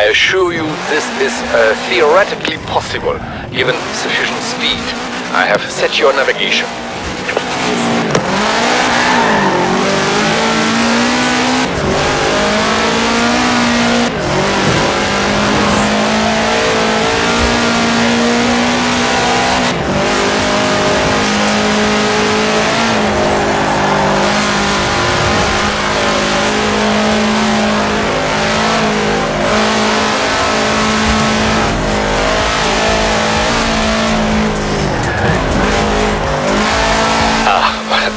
I assure you this is theoretically possible, given sufficient speed. I have set your navigation.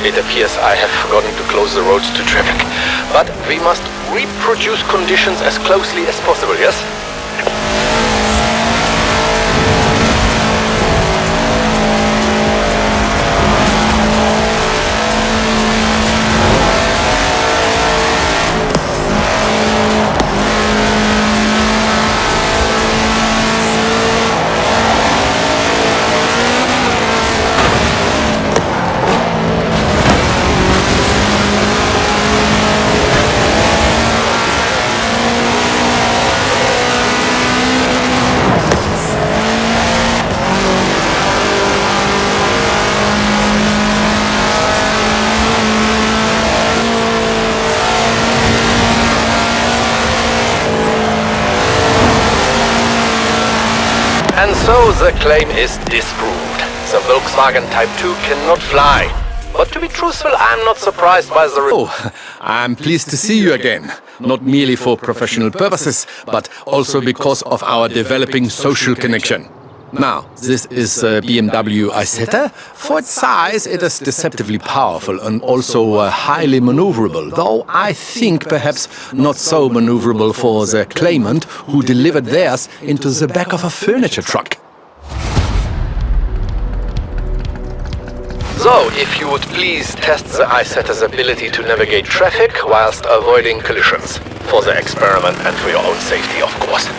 It appears I have forgotten to close the roads to traffic. But we must reproduce conditions as closely as possible, yes? And so the claim is disproved. The Volkswagen Type 2 cannot fly. But to be truthful, I'm not surprised by the... Oh, I'm pleased to see you again. Not merely for professional purposes, but also because of our developing social connection. Now, this is a BMW Isetta. For its size, it is deceptively powerful and also highly maneuverable, though I think perhaps not so maneuverable for the claimant who delivered theirs into the back of a furniture truck. So, if you would please test the Isetta's ability to navigate traffic whilst avoiding collisions. For the experiment and for your own safety, of course.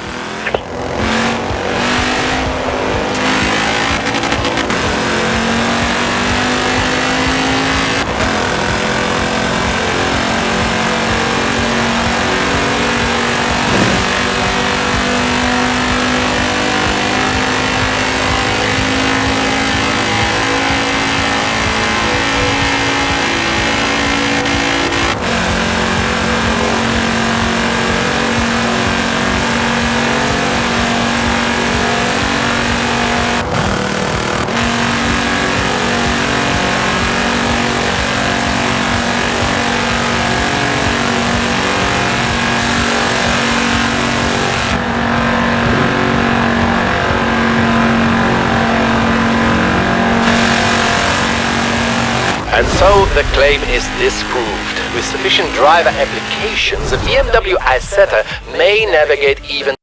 And so the claim is disproved. With sufficient driver applications, the BMW Isetta may navigate even...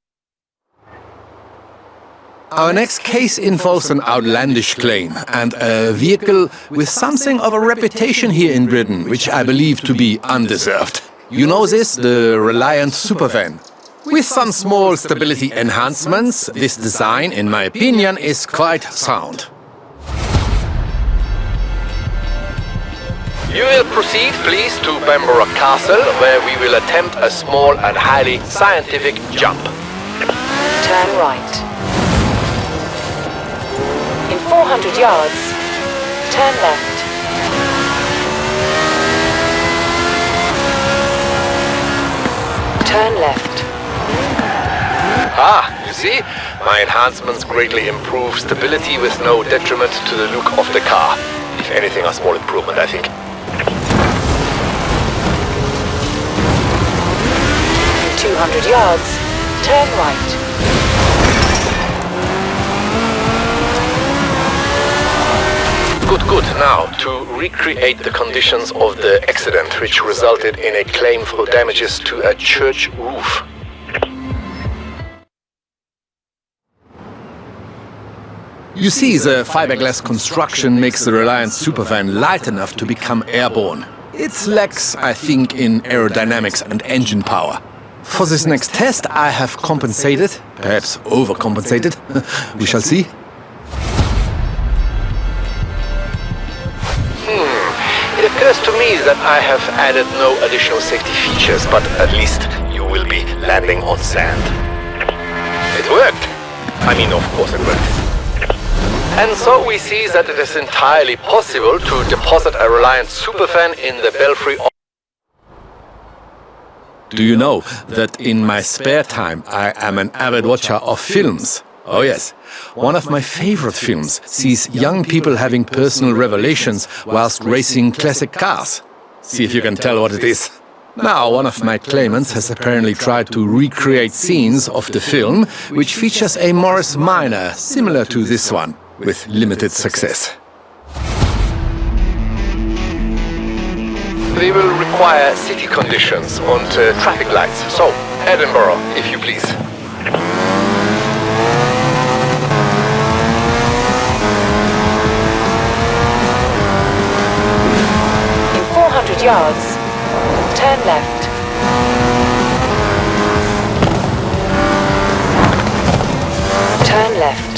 Our next case involves an outlandish claim and a vehicle with something of a reputation here in Britain, which I believe to be undeserved. You know this, the Reliant Supervan. With some small stability enhancements, this design, in my opinion, is quite sound. You will proceed, please, to Bamborough Castle, where we will attempt a small and highly scientific jump. Turn right. In 400 yards, turn left. Turn left. Ah, you see? My enhancements greatly improve stability with no detriment to the look of the car. If anything, a small improvement, I think. 200 yards, turn right. Good. Now, to recreate the conditions of the accident which resulted in a claim for damages to a church roof. You see, the fiberglass construction makes the Reliant Supervan light enough to become airborne. It lacks, I think, in aerodynamics and engine power. For this next test, I have compensated, perhaps overcompensated, we shall see. It occurs to me that I have added no additional safety features, but at least you will be landing on sand. worked. I mean, of course it worked. And so we see that it is entirely possible to deposit a Reliant superfan in the belfry. Do you know that in my spare time I am an avid watcher of films? Oh yes, one of my favorite films sees young people having personal revelations whilst racing classic cars. See if you can tell what it is. Now, one of my claimants has apparently tried to recreate scenes of the film, which features a Morris Minor similar to this one, with limited success. They will require city conditions and traffic lights. So, Edinburgh, if you please. In 400 yards, turn left. Turn left.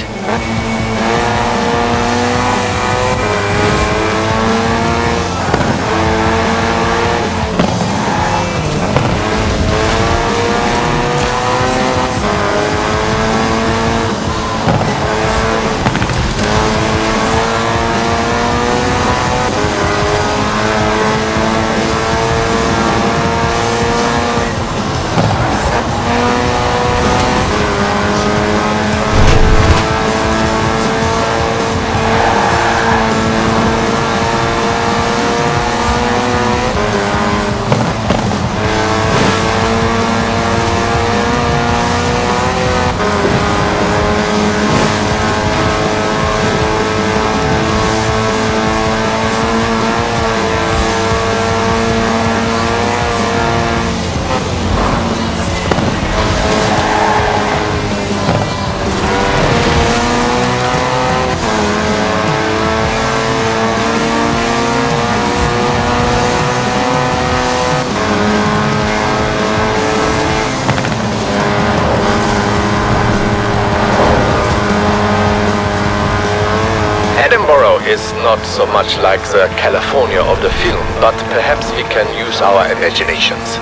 Edinburgh is not so much like the California of the film, but perhaps we can use our imaginations.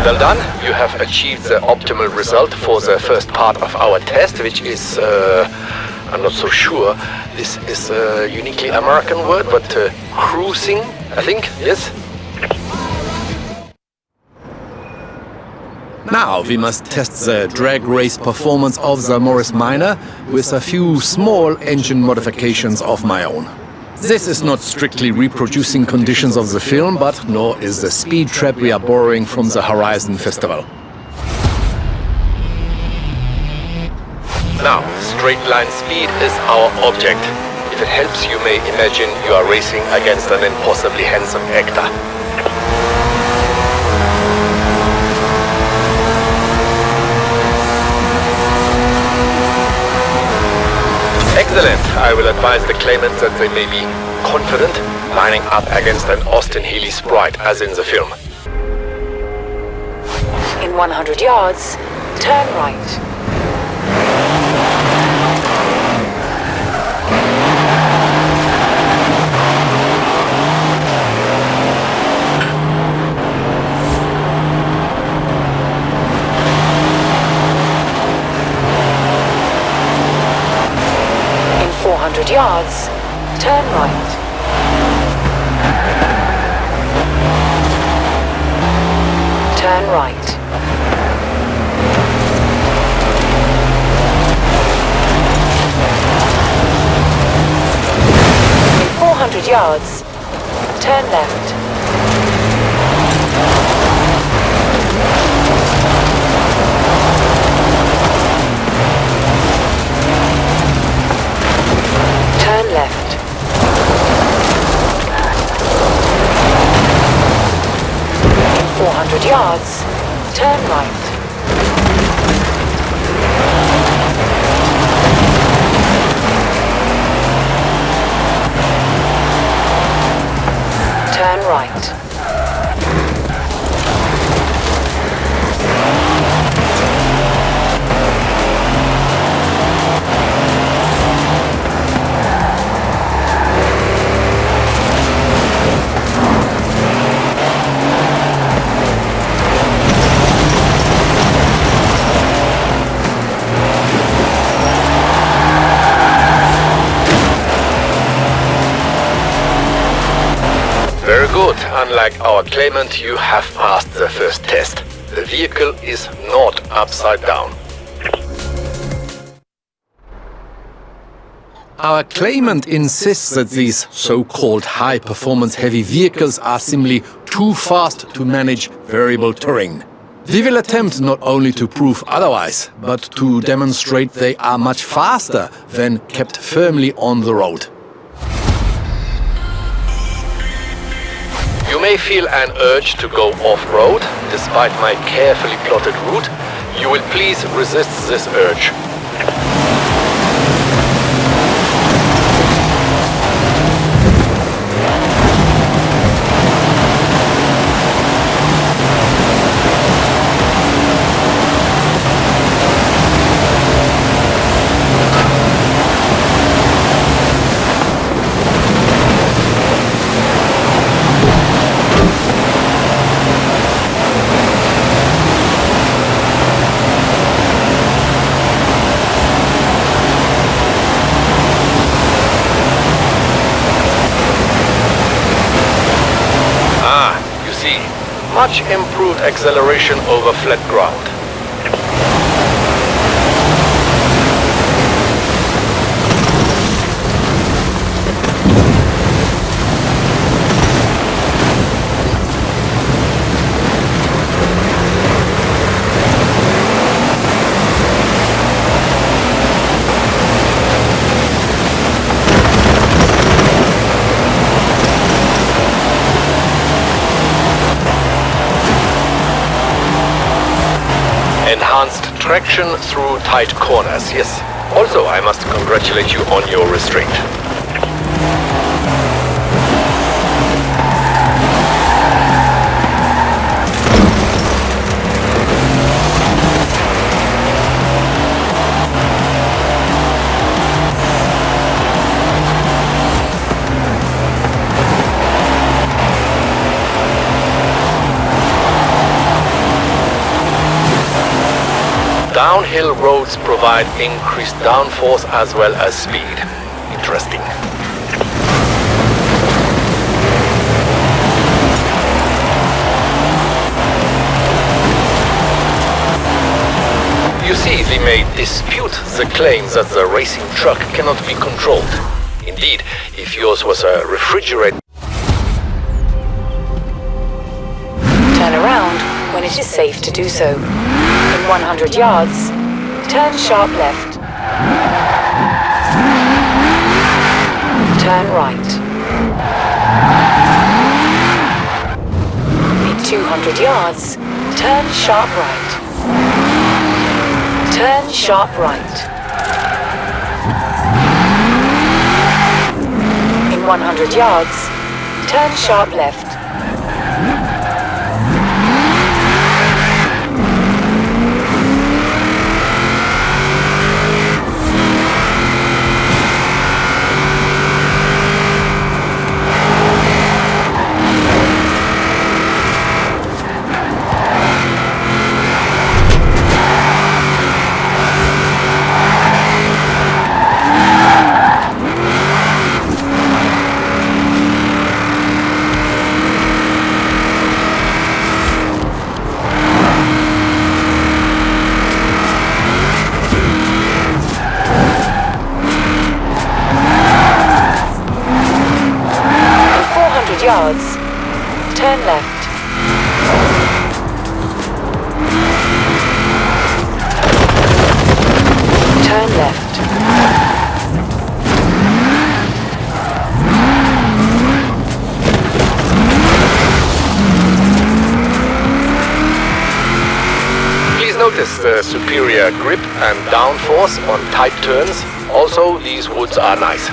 Well done, you have achieved the optimal result for the first part of our test, which is, I'm not so sure, this is a uniquely American word, but cruising, I think, yes? Now we must test the drag race performance of the Morris Minor with a few small engine modifications of my own. This is not strictly reproducing conditions of the film, but nor is the speed trap we are borrowing from the Horizon Festival. Now, straight line speed is our object. If it helps, you may imagine you are racing against an impossibly handsome actor. Excellent. I will advise the claimants that they may be confident lining up against an Austin Healey sprite as in the film. In 100 yards, turn right. In 400 yards, turn right. Turn right. In 400 yards, turn left. Turn left. In 400 yards, turn right. Turn right. Very good. Unlike our claimant, you have passed the first test. The vehicle is not upside down. Our claimant insists that these so-called high-performance heavy vehicles are simply too fast to manage variable terrain. We will attempt not only to prove otherwise, but to demonstrate they are much faster when kept firmly on the road. You may feel an urge to go off-road. Despite my carefully plotted route, you will please resist this urge. Much improved acceleration over flat ground. Enhanced traction through tight corners, yes. Also, I must congratulate you on your restraint. Downhill roads provide increased downforce as well as speed. Interesting. You see, we may dispute the claim that the racing truck cannot be controlled. Indeed, if yours was a refrigerator... Turn around when it is safe to do so. In 100 yards, turn sharp left. Turn right. In 200 yards, turn sharp right. Turn sharp right. In 100 yards, turn sharp left. Yards, turn left. Turn left. Please notice the superior grip and downforce on tight turns. Also, these woods are nice.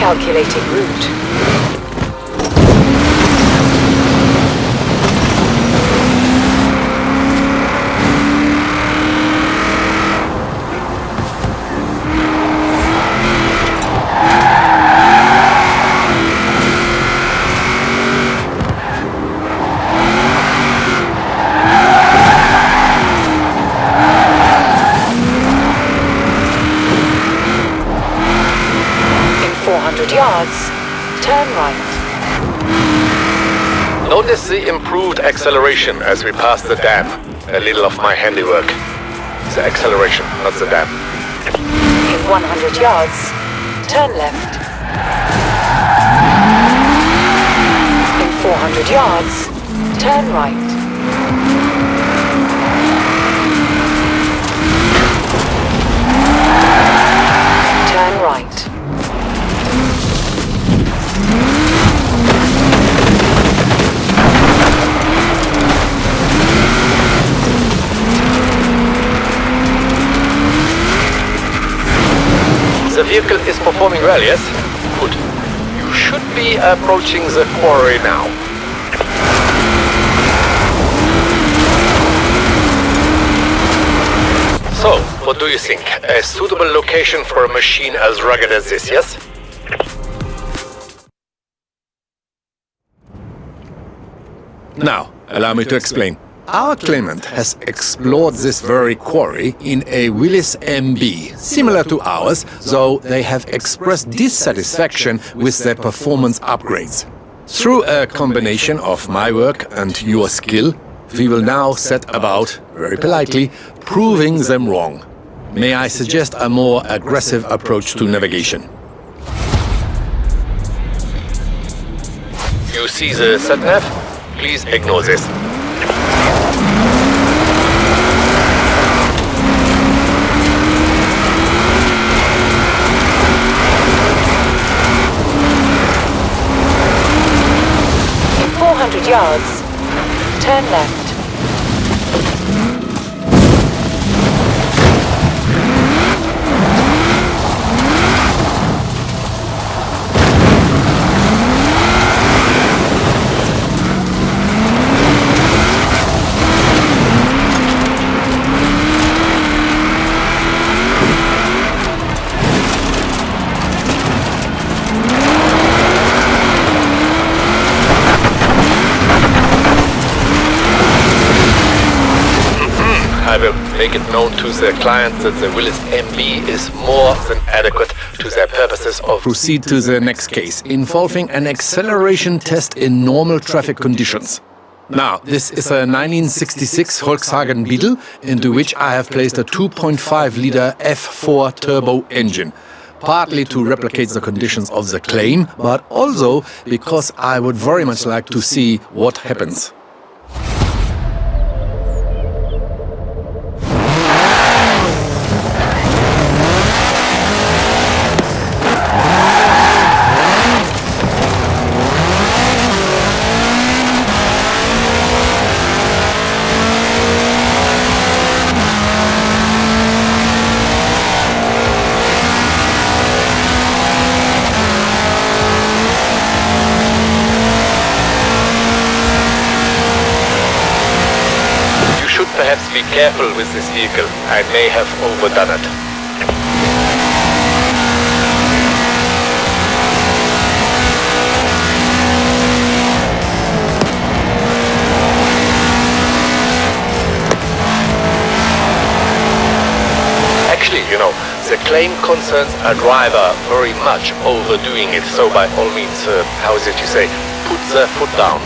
Calculating route. Yards, turn right. Notice the improved acceleration as we pass the dam. A little of my handiwork. The acceleration, not the dam. In 100 yards, turn left. In 400 yards, turn right. Turn right. The vehicle is performing well, yes? Good. You should be approaching the quarry now. So, what do you think? A suitable location for a machine as rugged as this, yes? Now, allow me to explain. Our claimant has explored this very quarry in a Willys MB, similar to ours, though they have expressed dissatisfaction with their performance upgrades. Through a combination of my work and your skill, we will now set about, very politely, proving them wrong. May I suggest a more aggressive approach to navigation? You see the sat-nav? Please ignore this. In 400 yards, turn left. I will make it known to the client that the Willys MB is more than adequate to their purposes of... Proceed to the next case, involving an acceleration test in normal traffic conditions. Now, this is a 1966 Volkswagen Beetle, into which I have placed a 2.5-liter F4 turbo engine. Partly to replicate the conditions of the claim, but also because I would very much like to see what happens. Perhaps be careful with this vehicle. I may have overdone it. Actually, you know, the claim concerns a driver very much overdoing it. So by all means, how is it you say, put the foot down.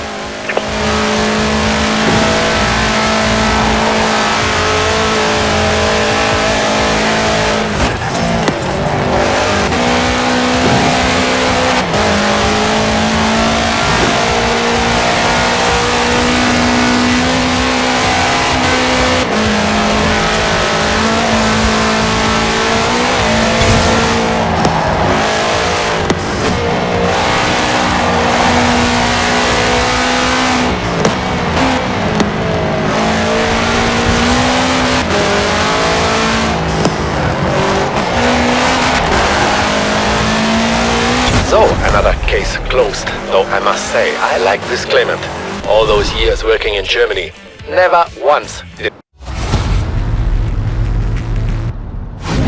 case closed. Though I must say, I like this claimant. All those years working in Germany, never once did.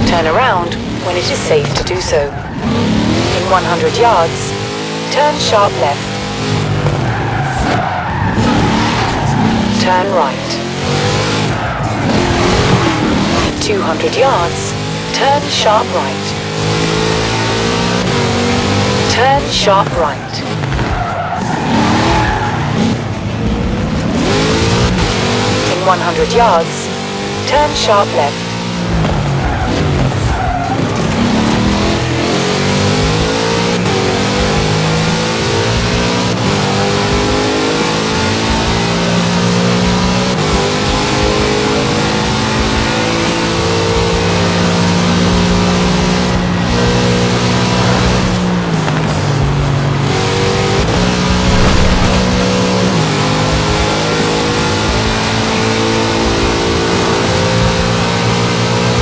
Turn around when it is safe to do so. In 100 yards, turn sharp left. Turn right. In 200 yards, turn sharp right. Turn sharp right. In 100 yards, turn sharp left.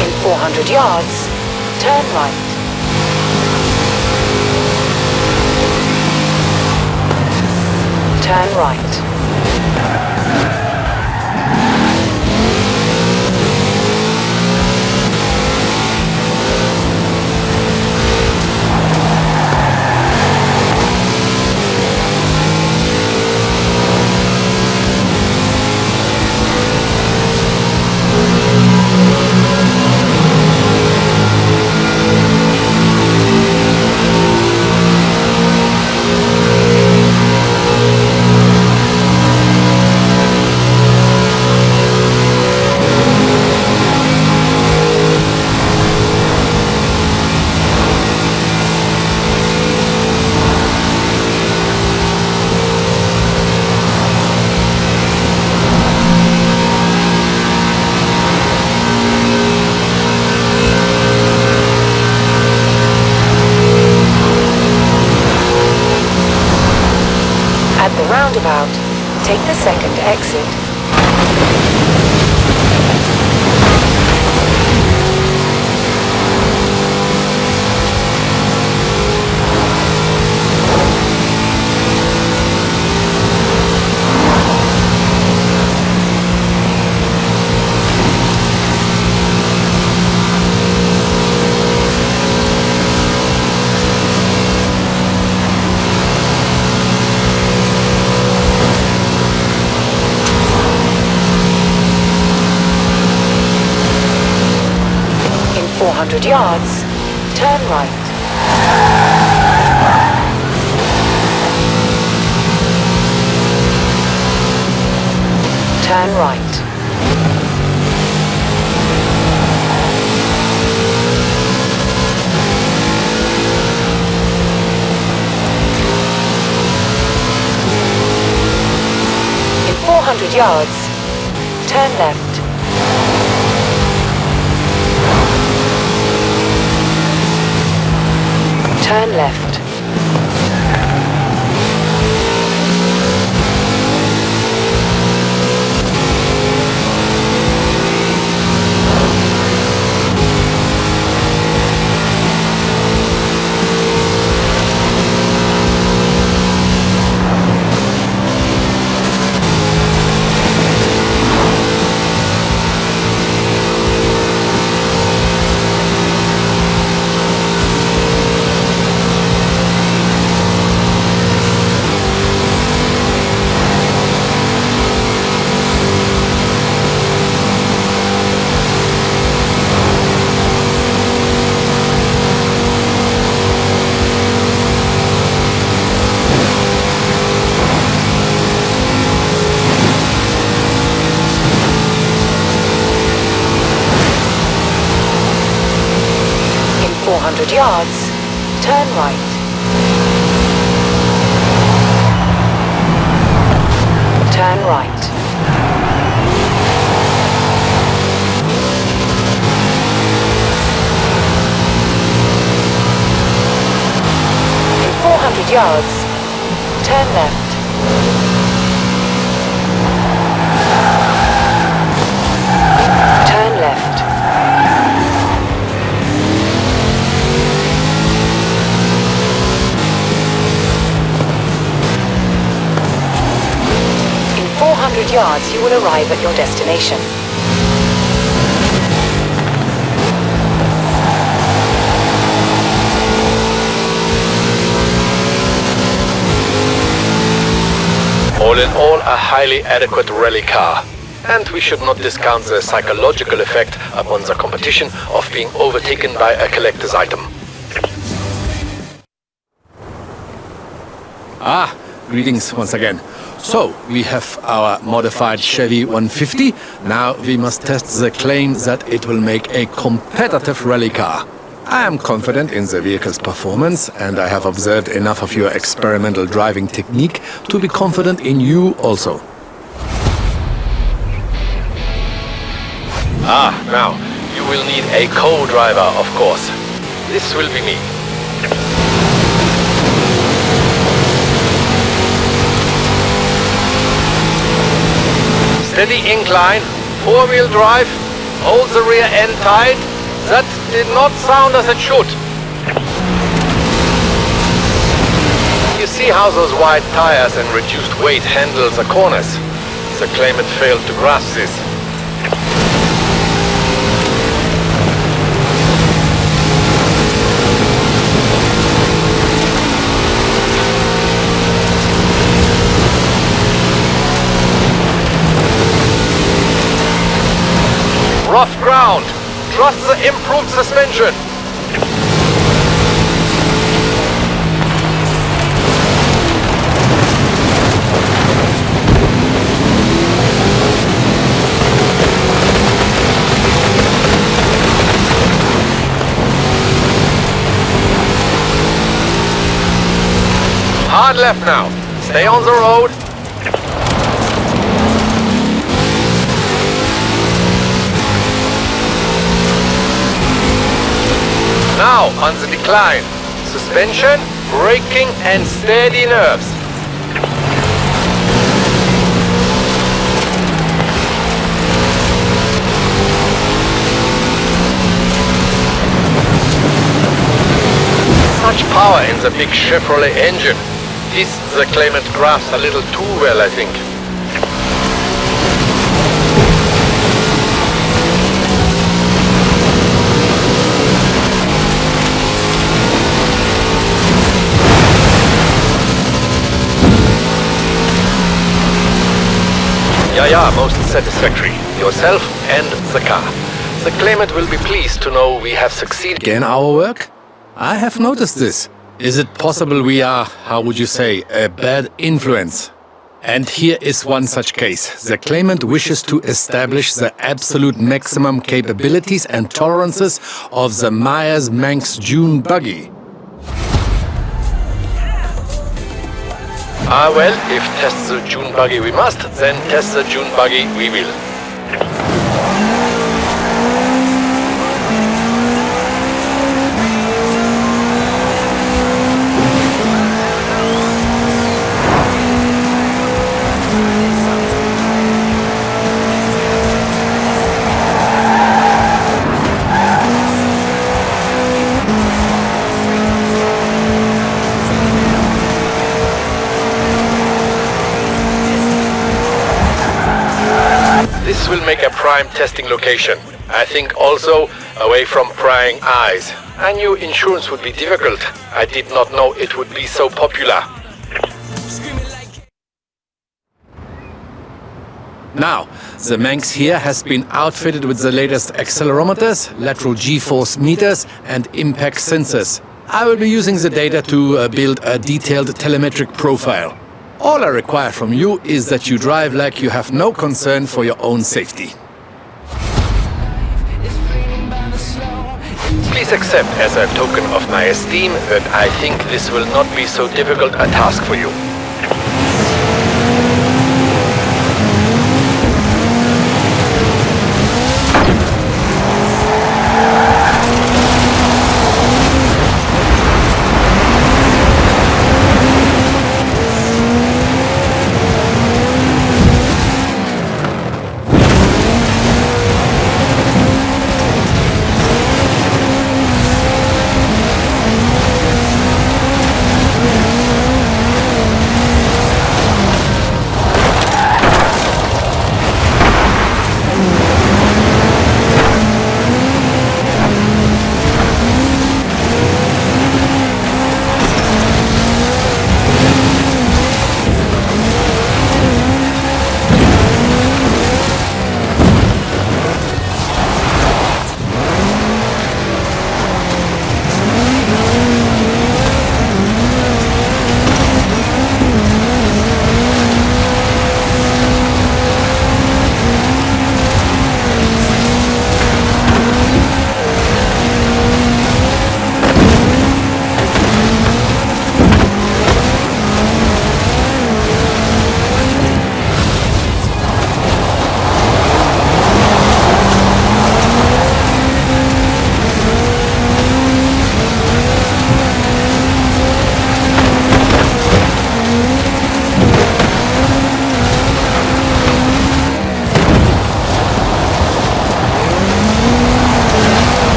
In 400 yards, turn right. Turn right. At the roundabout, take the second exit. In 400 yards, turn right. Turn right. In 400 yards, turn left. Turn left. In 400 yards, turn right. Turn right. In 400 yards, turn left. Turn left. 100 yards, you will arrive at your destination. All in all, a highly adequate rally car. And we should not discount the psychological effect upon the competition of being overtaken by a collector's item. Greetings once again. So, we have our modified Chevy 150. Now we must test the claim that it will make a competitive rally car. I am confident in the vehicle's performance, and I have observed enough of your experimental driving technique to be confident in you also. Now, you will need a co-driver, of course. This will be me. Steady incline, four-wheel drive, hold the rear end tight. That did not sound as it should. You see how those wide tires and reduced weight handle the corners? The claimant failed to grasp this. Rough ground. Trust the improved suspension. Hard left now. Stay on the road. Now, on the decline. Suspension, braking, and steady nerves. Such power in the big Chevrolet engine. This the claimant grasps a little too well, I think. Yeah, most satisfactory. Yourself and the car. The claimant will be pleased to know we have succeeded. Again, our work? I have noticed this. Is it possible we are, how would you say, a bad influence? And here is one such case. The claimant wishes to establish the absolute maximum capabilities and tolerances of the Myers-Manx Dune buggy. Well, if test the Dune buggy we must, then test the Dune buggy we will. This will make a prime testing location. I think also away from prying eyes. I knew insurance would be difficult. I did not know it would be so popular. Now, the Manx here has been outfitted with the latest accelerometers, lateral G-force meters, and impact sensors. I will be using the data to build a detailed telemetric profile. All I require from you is that you drive like you have no concern for your own safety. Please accept as a token of my esteem that I think this will not be so difficult a task for you.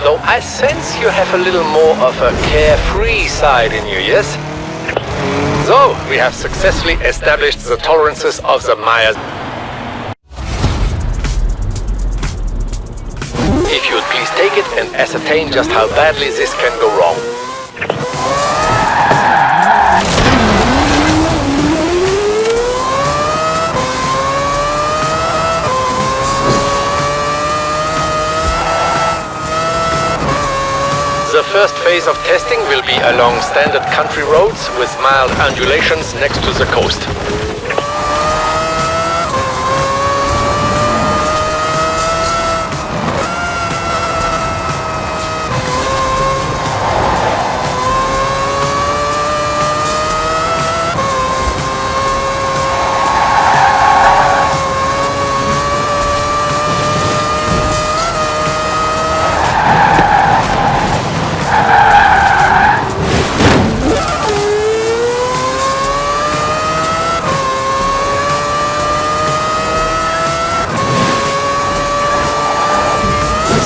Though I sense you have a little more of a carefree side in you, yes? So, we have successfully established the tolerances of the Myers. If you would please take it and ascertain just how badly this can go wrong. The first phase of testing will be along standard country roads with mild undulations next to the coast.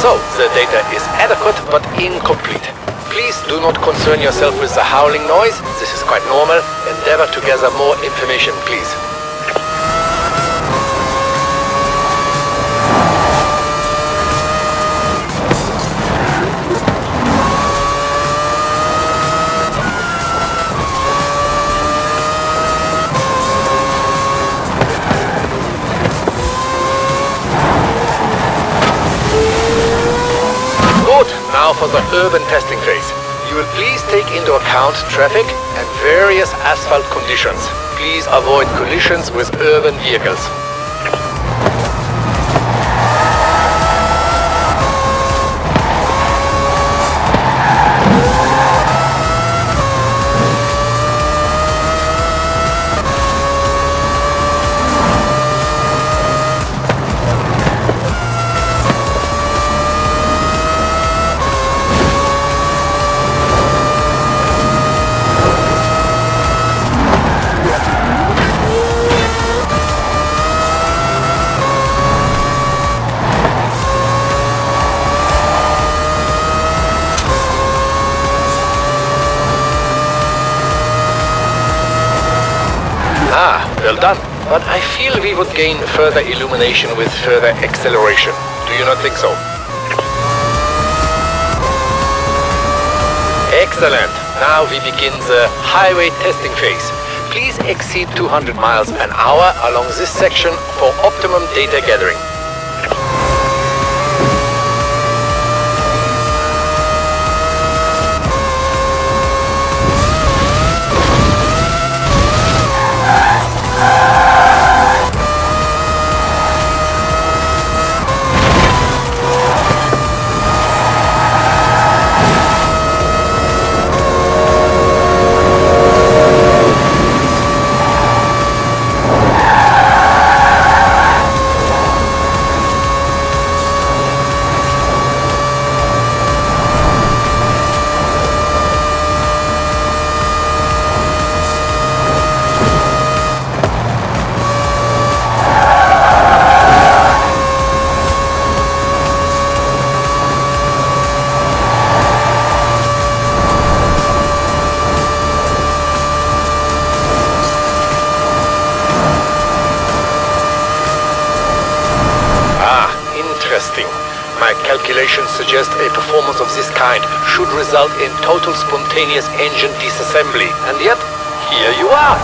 So, the data is adequate but incomplete. Please do not concern yourself with the howling noise. This is quite normal. Endeavor to gather more information, please. Now for the urban testing phase. You will please take into account traffic and various asphalt conditions. Please avoid collisions with urban vehicles. Well done. But I feel we would gain further illumination with further acceleration. Do you not think so? Excellent. Now we begin the highway testing phase. Please exceed 200 miles an hour along this section for optimum data gathering. My calculations suggest a performance of this kind should result in total spontaneous engine disassembly. And yet, here you are!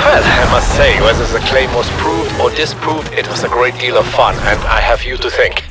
Well, I must say, whether the claim was proved or disproved, it was a great deal of fun, and I have you to thank.